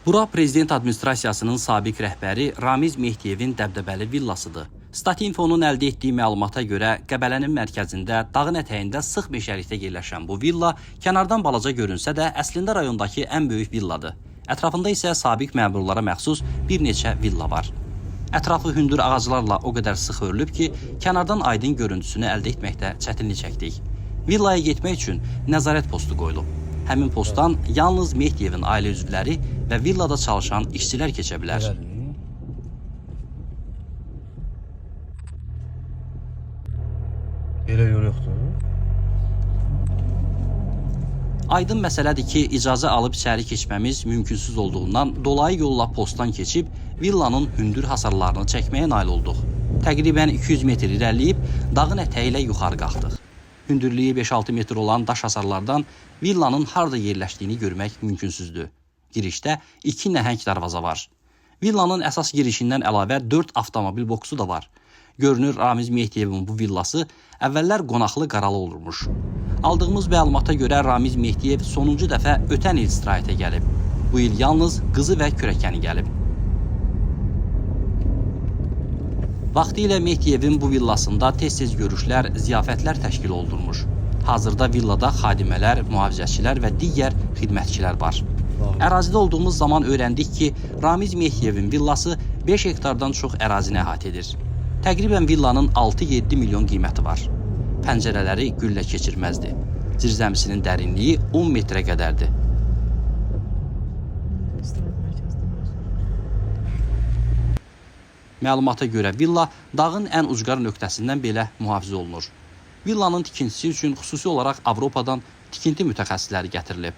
Bura prezident administrasiyasının sabiq rəhbəri Ramiz Mehdiyevin dəbdəbəli villasıdır. Statinfonun əldə etdiyi məlumata görə Qəbələnin mərkəzində, dağın ətəyində sıx meşəlikdə yerləşən bu villa kənardan balaca görünsə də əslində rayondakı ən böyük villadır. Ətrafında isə sabiq məmurlara məxsus bir neçə villa var. Ətrafı hündür ağaclarla o qədər sıx örülüb ki, kənardan aydın görüntüsünü əldə etməkdə çətinlik çəkdik. Villaya getmək üçün nəzarət postu qoyulub. Həmin postdan yalnız Mehdiyevin ailə üzvləri və villada çalışan işçilər keçə bilər. Elə yol yoxdur. Aydın məsələdir ki, icazə alıb içəri keçməmiz mümkünsüz olduğundan dolayı yolla postdan keçib villanın hündür hasarlarını çəkməyə nail olduq. Təqribən 200 metr irəliyib dağın ətəyi ilə yuxarı qalxdıq. Hündürlüyü 5-6 metr olan daş hasarlardan villanın harda yerləşdiyini görmək mümkünsüzdür. Girişdə 2 nəhəng darvaza var. Villanın əsas girişindən əlavə 4 avtomobil boksu da var. Görünür, Ramiz Mehdiyevin bu villası əvvəllər qonaqlı qaralı olurmuş. Aldığımız məlumata görə Ramiz Mehdiyev sonuncu dəfə ötən il istirahətə gəlib. Bu il yalnız qızı və kürəkəni gəlib. Vaxtilə Mehdiyevin bu villasında tez-tez görüşlər, ziyafətlər təşkil olunmuş. Hazırda villada xadimələr, mühafizəçilər və digər xidmətçilər var. Ərazidə olduğumuz zaman öyrəndik ki, Ramiz Mehdiyevin villası 5 hektardan çox ərazini əhatə edir. Təqribən villanın 6-7 milyon qiyməti var. Pəncərələri güllə keçirməzdir. Zirzəmisinin dərinliyi 10 metrə qədərdir. Məlumata görə villa dağın ən ucqar nöqtəsindən belə mühafizə olunur. Villanın tikintisi üçün xüsusi olaraq Avropadan tikinti mütəxəssisləri gətirilib.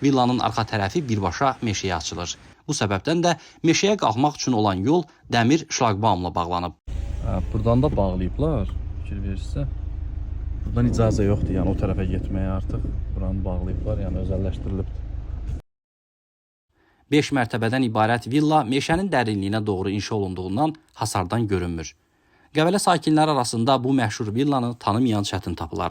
Villanın arxa tərəfi birbaşa meşəyə açılır. Bu səbəbdən də meşəyə qalxmaq üçün olan yol dəmir şlaqbaumla bağlanıb. Buradan da bağlayıblar, fikir verirsə. Buradan icazə yoxdur, yəni o tərəfə getməyə artıq. Buranı bağlayıblar, yəni özəlləşdirilib. 5 mərtəbədən ibarət villa meşənin dərinliyinə doğru inşa olunduğundan hasardan görünmür. Qəbələ sakinləri arasında bu məşhur villanı tanımayan çətin tapılar.